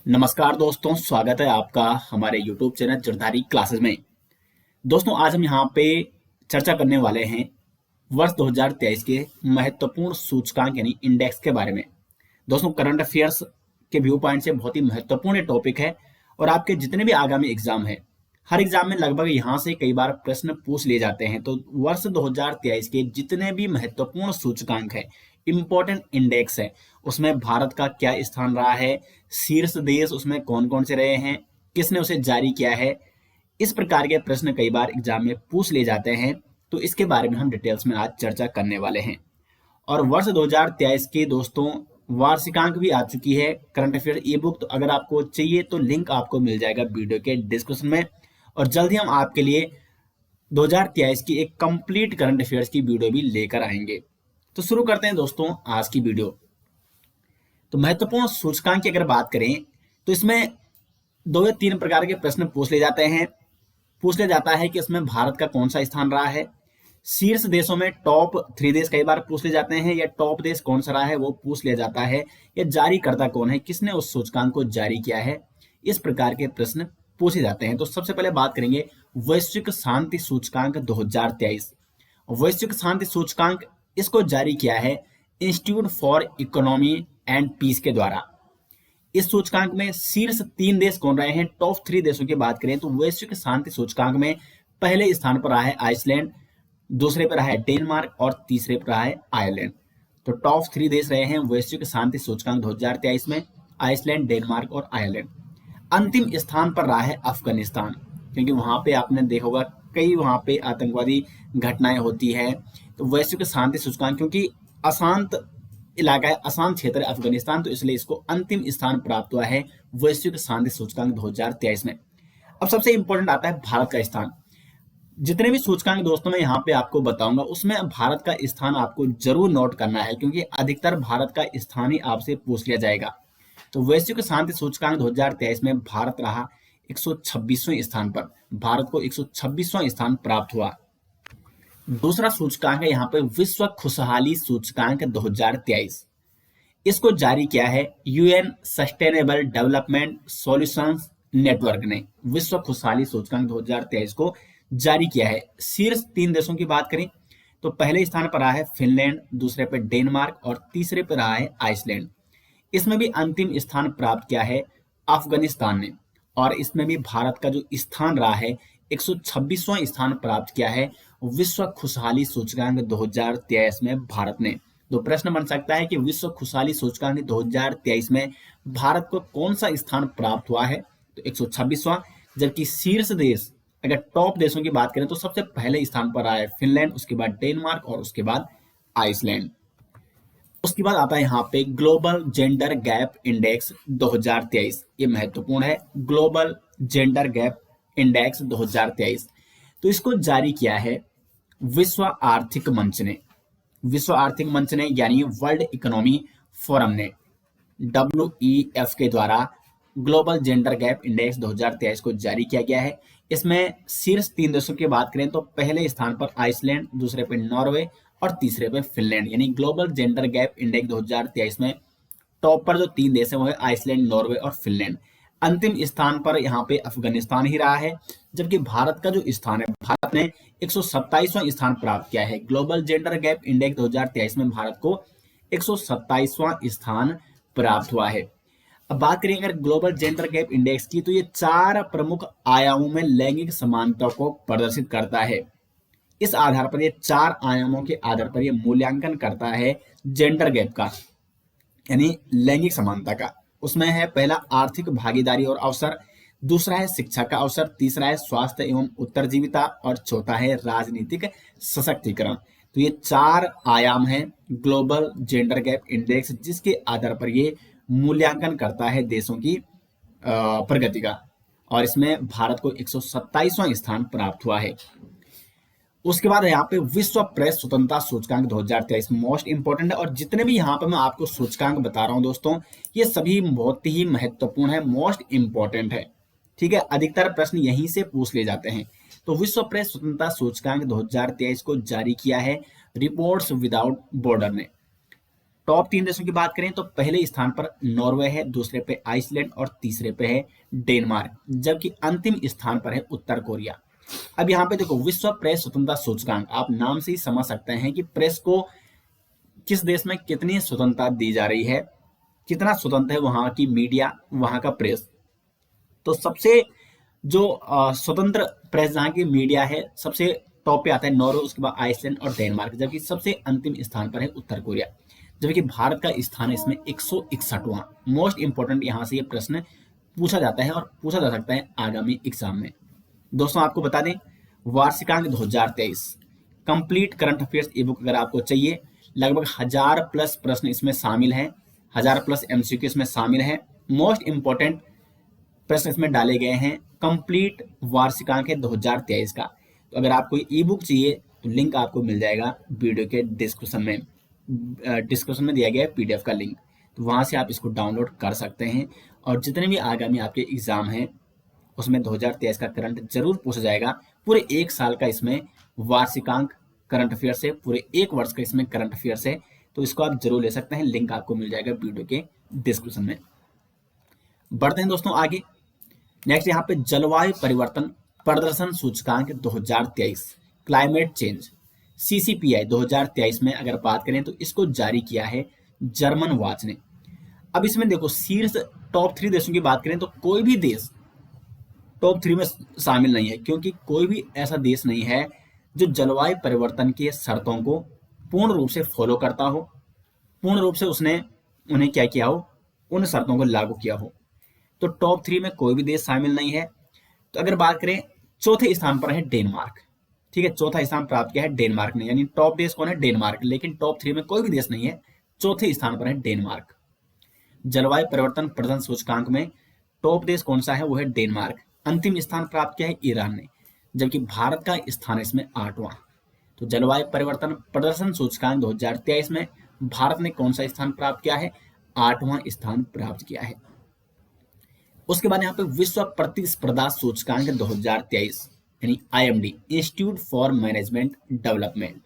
नमस्कार दोस्तों, स्वागत है आपका हमारे YouTube चैनल जरदारी क्लासेस में। दोस्तों, आज हम यहाँ पे चर्चा करने वाले हैं वर्ष 2023 के महत्वपूर्ण सूचकांक यानी इंडेक्स के बारे में। दोस्तों, करंट अफेयर्स के व्यू पॉइंट से बहुत ही महत्वपूर्ण टॉपिक है और आपके जितने भी आगामी एग्जाम है, हर एग्जाम में लगभग यहाँ से कई बार प्रश्न पूछ लिए जाते हैं। तो वर्ष 2023 के जितने भी महत्वपूर्ण सूचकांक है, इंपॉर्टेंट इंडेक्स है, उसमें भारत का क्या स्थान रहा है, शीर्ष देश उसमें कौन कौन से रहे हैं, किसने उसे जारी किया है, इस प्रकार के प्रश्न कई बार एग्जाम में पूछ लिए जाते हैं। तो इसके बारे में हम डिटेल्स में आज चर्चा करने वाले हैं। और वर्ष 2023 के दोस्तों वार्षिकांक भी आ चुकी है करंट अफेयर ई बुक। तो अगर आपको चाहिए तो लिंक आपको मिल जाएगा वीडियो के डिस्क्रिप्शन में। और जल्द ही हम आपके लिए 2023 की एक कंप्लीट करंट अफेयर्स की वीडियो भी लेकर आएंगे। तो शुरू करते हैं दोस्तों आज की वीडियो। तो महत्वपूर्ण सूचकांक की अगर बात करें तो इसमें दो या तीन प्रकार के प्रश्न पूछ ले जाते हैं। पूछ लिया जाता है कि इसमें भारत का कौन सा स्थान रहा है, शीर्ष देशों में टॉप 3 देश कई बार पूछ ले जाते हैं, या टॉप देश कौन सा रहा है वो पूछ लिया जाता है, या जारी करता कौन है, किसने उस सूचकांक को जारी किया है। इस प्रकार के प्रश्न पूछे जाते हैं। तो सबसे पहले बात करेंगे वैश्विक शांति सूचकांक 2023। वैश्विक शांति सूचकांक इसको जारी किया है institute for economy and peace के द्वारा। इस सूचकांक में शीर्ष 3 देश कौन रहे हैं, टॉप 3 देशों की बात करें तो वैश्विक शांति सूचकांक में पहले स्थान पर रहा है आइसलैंड, दूसरे पर रहा है डेनमार्क और तीसरे पर रहा है आयरलैंड। तो टॉप 3 देश रहे हैं वैश्विक शांति सूचकांक 2023 में, आइसलैंड, डेनमार्क और आयरलैंड। अंतिम स्थान पर रहा है अफगानिस्तान, क्योंकि वहां पे आपने देखा होगा कई वहां पे आतंकवादी घटनाएं होती है। तो वैश्विक शांति सूचकांक क्योंकि अशांत इलाका है, अशांत क्षेत्र है अफगानिस्तान, तो इसलिए इसको अंतिम स्थान प्राप्त हुआ है वैश्विक शांति सूचकांक 2023 में। अब सबसे इंपॉर्टेंट आता है भारत का स्थान। जितने भी सूचकांक दोस्तों मैं यहाँ पे आपको बताऊंगा उसमें भारत का स्थान आपको जरूर नोट करना है, क्योंकि अधिकतर भारत का स्थान ही आपसे पूछ लिया जाएगा। तो वैश्विक शांति सूचकांक 2023 में भारत रहा 126वें स्थान पर। भारत को 126वां स्थान प्राप्त हुआ। दूसरा सूचकांक है यहाँ पे विश्व खुशहाली सूचकांक 2023। इसको जारी किया है UN sustainable development solutions network ने। विश्व खुशहाली सूचकांक 2023 को जारी किया है। शीर्ष 3 देशों की बात करें तो पहले स्थान पर रहा है फिनलैंड, दूसरे पर डेनमार्क और तीसरे पर रहा है आइसलैंड। इसमें भी अंतिम स्थान प्राप्त किया है अफगानिस्तान ने, और इसमें भी भारत का जो स्थान रहा है 126वां स्थान प्राप्त किया है विश्व खुशहाली सूचकांक 2023 में भारत ने। तो प्रश्न बन सकता है कि विश्व खुशहाली सूचकांक 2023 में भारत को कौन सा स्थान प्राप्त हुआ है, तो 126वां। जबकि शीर्ष देश अगर टॉप देशों की बात करें तो सबसे पहले स्थान पर आया है फिनलैंड, उसके बाद डेनमार्क और उसके बाद आइसलैंड। उसके बाद आता है यहाँ पे ग्लोबल जेंडर गैप इंडेक्स 2023। ये महत्वपूर्ण है, ग्लोबल जेंडर गैप इंडेक्स 2023। तो इसको जारी किया है विश्व आर्थिक मंच ने। विश्व आर्थिक मंच ने यानी वर्ल्ड इकोनॉमी फोरम ने WEF के द्वारा ग्लोबल जेंडर गैप इंडेक्स 2023 को जारी किया गया है। इसमें शीर्ष 3 देशों की बात करें तो पहले स्थान पर आइसलैंड, दूसरे पर नॉर्वे और तीसरे पे फिनलैंड। यानी ग्लोबल जेंडर गैप इंडेक्स 2023 में टॉप पर जो 3 देश है वो है आइसलैंड, नॉर्वे और फिनलैंड। अंतिम स्थान पर यहाँ पे अफगानिस्तान ही रहा है। जबकि भारत का जो स्थान है, भारत ने 127वां स्थान प्राप्त किया है। ग्लोबल जेंडर गैप इंडेक्स 2023 में भारत को 127वां स्थान प्राप्त हुआ है। अब बात करें अगर ग्लोबल जेंडर गैप इंडेक्स की, तो ये 4 प्रमुख आयामों में लैंगिक समानता को प्रदर्शित करता है। इस आधार पर ये 4 आयामों के आधार पर ये मूल्यांकन करता है जेंडर गैप का, यानी लैंगिक समानता का। उसमें है पहला आर्थिक भागीदारी और अवसर, दूसरा है शिक्षा का अवसर, तीसरा है स्वास्थ्य एवं उत्तरजीविता और चौथा है राजनीतिक सशक्तिकरण। तो ये 4 आयाम है ग्लोबल जेंडर गैप इंडेक्स, जिसके आधार पर ये मूल्यांकन करता है देशों की प्रगति का। और इसमें भारत को 127वां स्थान प्राप्त हुआ है। उसके बाद यहाँ पे विश्व प्रेस स्वतंत्रता सूचकांक 2023 मोस्ट इंपोर्टेंट है। और जितने भी यहाँ पे मैं आपको सूचकांक बता रहा हूँ दोस्तों, ये सभी बहुत ही महत्वपूर्ण है, मोस्ट इंपोर्टेंट है। ठीक है, अधिकतर प्रश्न यहीं से पूछ ले जाते हैं। तो विश्व प्रेस स्वतंत्रता सूचकांक 2023 को जारी किया है रिपोर्ट्स विदाउट बॉर्डर ने। टॉप 3 देशों की बात करें तो पहले स्थान पर नॉर्वे है, दूसरे पे आइसलैंड और तीसरे पे है डेनमार्क, जबकि अंतिम स्थान पर है उत्तर कोरिया। अब यहाँ पे देखो, विश्व प्रेस स्वतंत्रता सूचकांक, आप नाम से ही समझ सकते हैं कि प्रेस को किस देश में कितनी स्वतंत्रता दी जा रही है, कितना स्वतंत्र है वहां की मीडिया, वहां का प्रेस। तो सबसे जो स्वतंत्र प्रेस जहाँ की मीडिया है, सबसे टॉप पे आता है नॉर्वे, उसके बाद आइसलैंड और डेनमार्क, जबकि सबसे अंतिम स्थान पर है उत्तर कोरिया, जबकि भारत का स्थान है इसमें 161वां। मोस्ट इंपोर्टेंट यहाँ से ये प्रश्न पूछा जाता है और पूछा जा सकता है आगामी एग्जाम में। दोस्तों आपको बता दें, वार्षिकांक 2023 कंप्लीट करंट अफेयर्स ई बुक अगर आपको चाहिए, लगभग 1000+ प्रश्न इसमें शामिल हैं, 1000+ एमसीक्यू इसमें शामिल है। मोस्ट इंपोर्टेंट प्रश्न इसमें डाले गए हैं। कंप्लीट वार्षिकांक है 2023 का। तो अगर आपको ई बुक चाहिए तो लिंक आपको मिल जाएगा वीडियो के डिस्क्रिप्शन में, दिया गया है पीडीएफ का लिंक, तो वहां से आप इसको डाउनलोड कर सकते हैं। और जितने भी आगामी आपके एग्जाम हैं उसमें 2023 का करंट जरूर पूछा जाएगा। पूरे 1 साल का इसमें वार्षिकांक करंट अफेयर से, पूरे 1 वर्ष का इसमें करंट अफेयर से, तो इसको आप जरूर ले सकते हैं। लिंक आपको मिल जाएगा वीडियो के डिस्क्रिप्शन में। बढ़ते हैं दोस्तों आगे। नेक्स्ट यहाँ पे जलवायु परिवर्तन प्रदर्शन सूचकांक 2023 क्लाइमेट चेंज CCPI 2023 में अगर बात करें तो इसको जारी किया है जर्मन वॉच ने। अब इसमें देखो, शीर्ष टॉप 3 देशों की बात करें तो कोई भी देश टॉप 3 में शामिल नहीं है, क्योंकि कोई भी ऐसा देश नहीं है जो जलवायु परिवर्तन की शर्तों को पूर्ण रूप से फॉलो करता हो, पूर्ण रूप से उसने उन्हें क्या किया हो, उन शर्तों को लागू किया हो। तो टॉप 3 में कोई भी देश शामिल नहीं है। तो अगर बात करें, चौथे स्थान पर है डेनमार्क। ठीक है, चौथा स्थान प्राप्त किया है डेनमार्क ने, यानी टॉप देश कौन है, डेनमार्क, लेकिन टॉप 3 में कोई भी देश नहीं है। चौथे स्थान पर है डेनमार्क। जलवायु परिवर्तन प्रदर्शन सूचकांक में टॉप देश कौन सा है, वो है डेनमार्क। अंतिम स्थान प्राप्त किया है ईरान ने, जबकि भारत का स्थान इसमें 8वां। तो जलवायु परिवर्तन प्रदर्शन सूचकांक 2023 में भारत ने कौन सा स्थान प्राप्त किया है, 8वां स्थान प्राप्त किया है। उसके बाद यहाँ पे विश्व प्रतिस्पर्धा सूचकांक 2023 यानी IMD, institute for management development,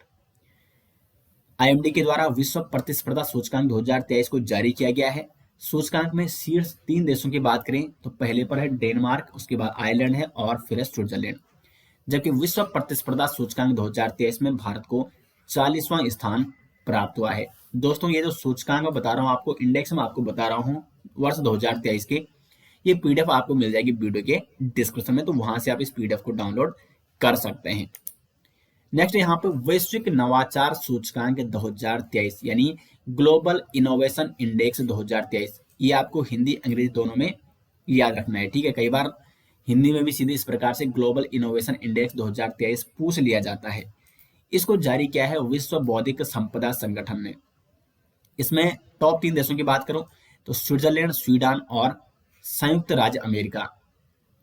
IMD के द्वारा विश्व प्रतिस्पर्धा सूचकांक 2023 को जारी किया गया है। सूचकांक में शीर्ष 3 देशों की बात करें तो पहले पर है डेनमार्क, उसके बाद आयरलैंड है और फिर है स्विट्जरलैंड, जबकि विश्व प्रतिस्पर्धा सूचकांक 2023 में भारत को 40वां स्थान प्राप्त हुआ है। दोस्तों ये जो सूचकांक बता रहा हूँ आपको, इंडेक्स में आपको बता रहा हूँ वर्ष 2023 के, ये पीडीएफ आपको मिल जाएगी वीडियो के डिस्क्रिप्शन में, तो वहां से आप इस पीडीएफ को डाउनलोड कर सकते हैं। नेक्स्ट यहाँ पे वैश्विक नवाचार सूचकांक 2023 यानी ग्लोबल इनोवेशन इंडेक्स 2023, ये आपको हिंदी अंग्रेजी दोनों में याद रखना है। ठीक है, कई बार हिंदी में भी सीधे इस प्रकार से ग्लोबल इनोवेशन इंडेक्स 2023 पूछ लिया जाता है। इसको जारी किया है विश्व बौद्धिक संपदा संगठन ने। इसमें टॉप 3 देशों की बात करूं तो स्विट्जरलैंड, स्वीडन और संयुक्त राज्य अमेरिका।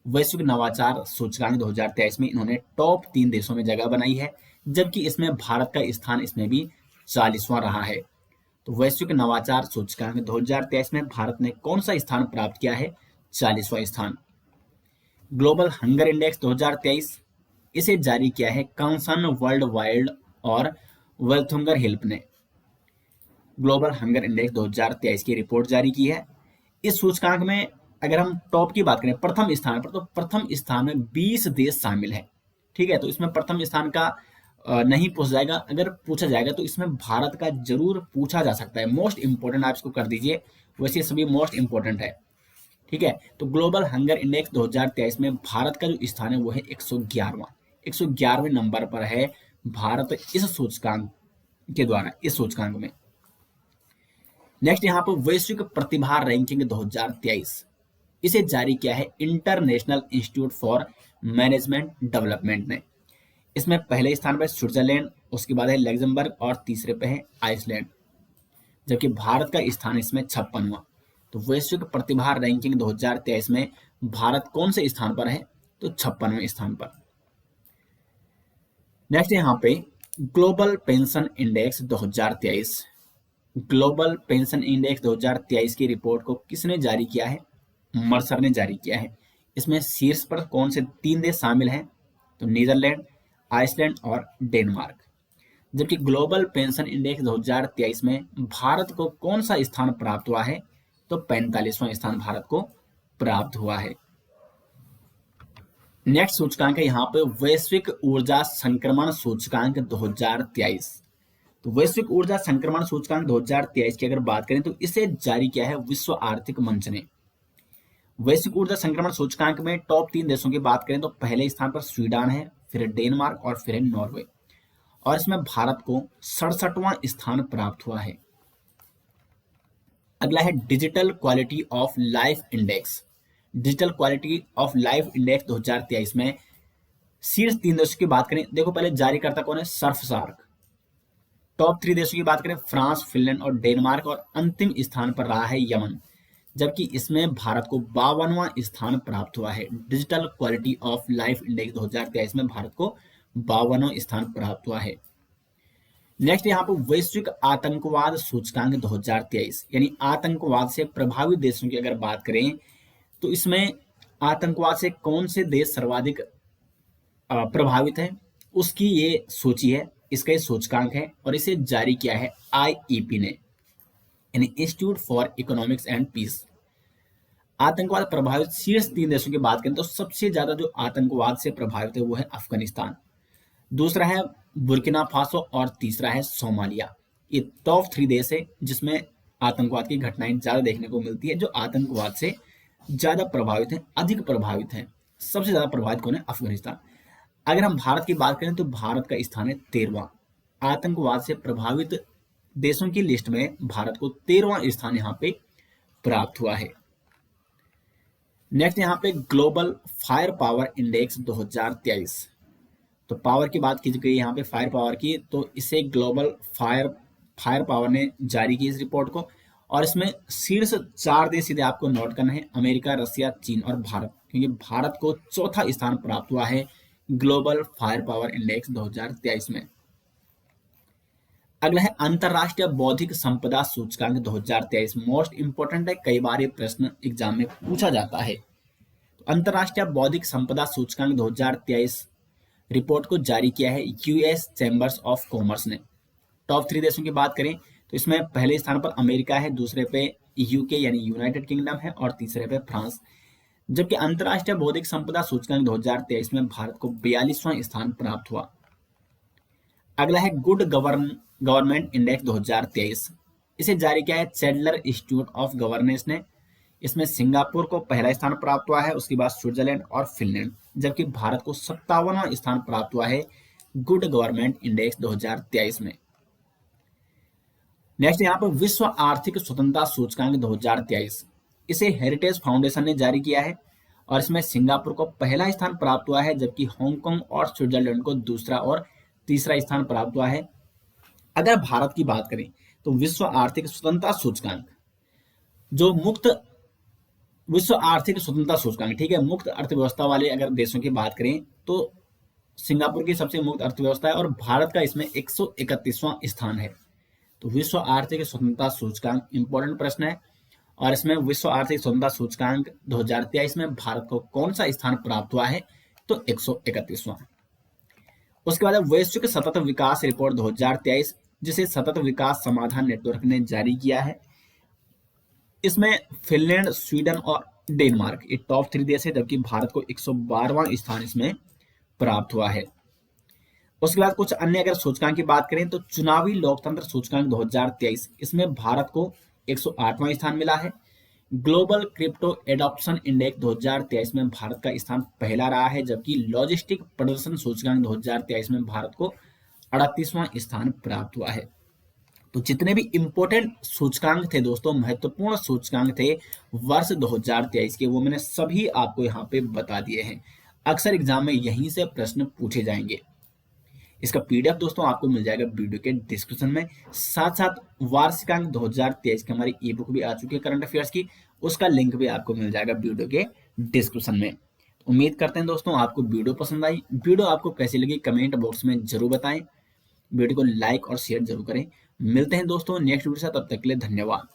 वैश्विक नवाचार सूचकांक 2023 में इन्होंने टॉप 3 देशों में जगह बनाई है, जबकि इसमें भारत का स्थान इसमें भी 40वां रहा है। तो वैश्विक नवाचार सूचकांक 2023 में भारत ने कौन सा स्थान प्राप्त किया है, 40वां स्थान। ग्लोबल हंगर इंडेक्स 2023, इसे जारी किया है कंसर्न वर्ल्ड वाइड और वेल्थुंगर हिल्प ने। ग्लोबल हंगर इंडेक्स 2023 की रिपोर्ट जारी की है। इस सूचकांक में अगर हम टॉप की बात करें प्रथम स्थान पर, तो प्रथम स्थान में 20 देश शामिल है। ठीक है, तो इसमें प्रथम स्थान का नहीं पूछा जाएगा, अगर पूछा जाएगा तो इसमें भारत का जरूर पूछा जा सकता है। मोस्ट इंपोर्टेंट आप इसको कर दीजिए, वैसे सभी मोस्ट इंपोर्टेंट है। ठीक है, तो ग्लोबल हंगर इंडेक्स 2023 में भारत का जो स्थान है वो है 111वें नंबर पर है भारत इस सूचकांक के द्वारा, इस सूचकांक में। नेक्स्ट यहाँ पर वैश्विक प्रतिभा रैंकिंग 2023, इसे जारी किया है international institute for management development ने। इसमें पहले स्थान पर स्विट्जरलैंड, उसके बाद है लग्जमबर्ग और तीसरे पे है आइसलैंड, जबकि भारत का स्थान इसमें 56वां। तो वैश्विक प्रतिभा रैंकिंग 2023 में भारत कौन से स्थान पर है, तो 56वें स्थान पर। नेक्स्ट यहाँ पे global pension index 2023, global pension index 2023 की रिपोर्ट को किसने जारी किया है, मर्सर ने जारी किया है। इसमें शीर्ष पर कौन से 3 देश शामिल हैं, तो नीदरलैंड, आइसलैंड और डेनमार्क, जबकि ग्लोबल पेंशन इंडेक्स 2023 में भारत को कौन सा स्थान प्राप्त हुआ है? तो 45वां स्थान भारत को प्राप्त हुआ है। नेक्स्ट सूचकांक है यहाँ पे वैश्विक ऊर्जा संक्रमण सूचकांक 2023। तो वैश्विक ऊर्जा संक्रमण सूचकांक 2023 की अगर बात करें तो इसे जारी किया है विश्व आर्थिक मंच ने। वैश्विक ऊर्जा संक्रमण सूचकांक में टॉप 3 देशों की बात करें तो पहले स्थान पर स्वीडन है, फिर डेनमार्क और फिर नॉर्वे, और इसमें भारत को 67वां स्थान प्राप्त हुआ है। अगला है digital quality of life index. Digital quality of life index 2023 में शीर्ष 3 देशों की बात करें, देखो पहले जारीकर्ता कौन है? सर्फसार्क। टॉप 3 देशों की बात करें फ्रांस, फिनलैंड और डेनमार्क, और अंतिम स्थान पर रहा है यमन, जबकि इसमें भारत को 52वां स्थान प्राप्त हुआ है। Digital quality of life index 2023 में भारत को 52वां स्थान प्राप्त हुआ है। नेक्स्ट यहाँ पर वैश्विक आतंकवाद सूचकांक 2023, यानी आतंकवाद से प्रभावित देशों की अगर बात करें तो इसमें आतंकवाद से कौन से देश सर्वाधिक प्रभावित है उसकी ये सूची है, इसका ये सूचकांक है, और इसे जारी किया है आईईपी ने, यानी institute for economics and peace. आतंकवाद प्रभावित शीर्ष 3 देशों की बात करें तो सबसे ज्यादा जो आतंकवाद से प्रभावित है वो है अफगानिस्तान, दूसरा है बुर्किना फासो और तीसरा है सोमालिया। ये टॉप 3 देश है जिसमें आतंकवाद की घटनाएं ज्यादा देखने को मिलती है, जो आतंकवाद से ज्यादा प्रभावित हैं, अधिक प्रभावित हैं। सबसे ज्यादा प्रभावित कौन है? अफगानिस्तान। अगर हम भारत की बात करें तो भारत का स्थान है 13वां। आतंकवाद से प्रभावित देशों की लिस्ट में भारत को 13वां स्थान यहाँ पे प्राप्त हुआ है। नेक्स्ट यहाँ पे ग्लोबल फायर पावर इंडेक्स 2023। तो पावर की बात की गई यहाँ पे फायर पावर की, तो इसे ग्लोबल फायर पावर ने जारी की इस रिपोर्ट को, और इसमें शीर्ष 4 देश सीधे आपको नोट करना है, अमेरिका, रसिया, चीन और भारत, क्योंकि भारत को चौथा स्थान प्राप्त हुआ है ग्लोबल फायर पावर इंडेक्स 2023 में। अगला है अंतरराष्ट्रीय बौद्धिक संपदा सूचकांक 2023। मोस्ट इंपोर्टेंट है, कई बार ये प्रश्न एग्जाम में पूछा जाता है। तो अंतरराष्ट्रीय बौद्धिक संपदा सूचकांक 2023 रिपोर्ट को जारी किया है यूएस चैम्बर्स ऑफ कॉमर्स ने। टॉप 3 देशों की बात करें तो इसमें पहले स्थान पर अमेरिका है, दूसरे पे यूके यानी यूनाइटेड किंगडम है, और तीसरे पे फ्रांस। जबकि अंतरराष्ट्रीय बौद्धिक संपदा सूचकांक 2023 में भारत को 42वां स्थान प्राप्त हुआ। अगला है गुड गवर्नमेंट इंडेक्स 2023। इसे जारी किया है चैडलर इंस्टीट्यूट ऑफ गवर्नेंस ने। इसमें सिंगापुर को पहला स्थान प्राप्त हुआ है, उसके बाद स्विट्जरलैंड और फिनलैंड, जबकि भारत को 57वां स्थान प्राप्त हुआ है गुड गवर्नमेंट इंडेक्स 2023 में। नेक्स्ट यहाँ पर विश्व आर्थिक स्वतंत्रता सूचकांक 2023। इसे हेरिटेज फाउंडेशन ने जारी किया है, और इसमें सिंगापुर को पहला स्थान प्राप्त हुआ है, जबकि हांगकांग और स्विट्जरलैंड को दूसरा और तीसरा स्थान प्राप्त हुआ है। अगर भारत की बात करें तो विश्व आर्थिक स्वतंत्रता सूचकांक, जो मुक्त विश्व आर्थिक स्वतंत्रता सूचकांक, ठीक है, मुक्त अर्थव्यवस्था वाले अगर देशों की बात करें तो सिंगापुर की सबसे मुक्त अर्थव्यवस्था है, और भारत का इसमें 131वां स्थान है। तो विश्व आर्थिक स्वतंत्रता सूचकांक इंपॉर्टेंट प्रश्न है, और इसमें विश्व आर्थिक स्वतंत्रता सूचकांक 2023 में भारत को कौन सा स्थान प्राप्त हुआ है? तो 131वां। उसके बाद वैश्विक सतत विकास रिपोर्ट 2023, जिसे सतत विकास समाधान नेटवर्क ने जारी किया है। इसमें फिनलैंड, स्वीडन और डेनमार्क ये टॉप 3 देश है, जबकि भारत को 112वां स्थान इसमें प्राप्त हुआ है। उसके बाद कुछ अन्य अगर सूचकांक की बात करें तो चुनावी लोकतंत्र सूचकांक 2023, इसमें भारत को 108वां स्थान मिला है। ग्लोबल क्रिप्टो एडॉप्शन इंडेक्स 2023 में भारत का स्थान पहला रहा है, जबकि लॉजिस्टिक प्रदर्शन सूचकांक 2023 में भारत को 38वां स्थान प्राप्त हुआ है। तो जितने भी इंपॉर्टेंट सूचकांक थे दोस्तों, महत्वपूर्ण सूचकांक थे वर्ष 2023 के, वो मैंने सभी आपको यहाँ पे बता दिए हैं। अक्सर एग्जाम में यहीं से प्रश्न पूछे जाएंगे। इसका पीडीएफ दोस्तों आपको मिल जाएगा वीडियो के डिस्क्रिप्शन में। साथ साथ वार्षिकांक 2023 की हमारी ई बुक भी आ चुकी है करंट अफेयर्स की, उसका लिंक भी आपको मिल जाएगा वीडियो के डिस्क्रिप्शन में। उम्मीद करते हैं दोस्तों आपको वीडियो पसंद आई। वीडियो आपको कैसी लगी कमेंट बॉक्स में जरूर बताएं। वीडियो को लाइक और शेयर जरूर करें। मिलते हैं दोस्तों नेक्स्ट वीडियो से, तब तक के लिए धन्यवाद।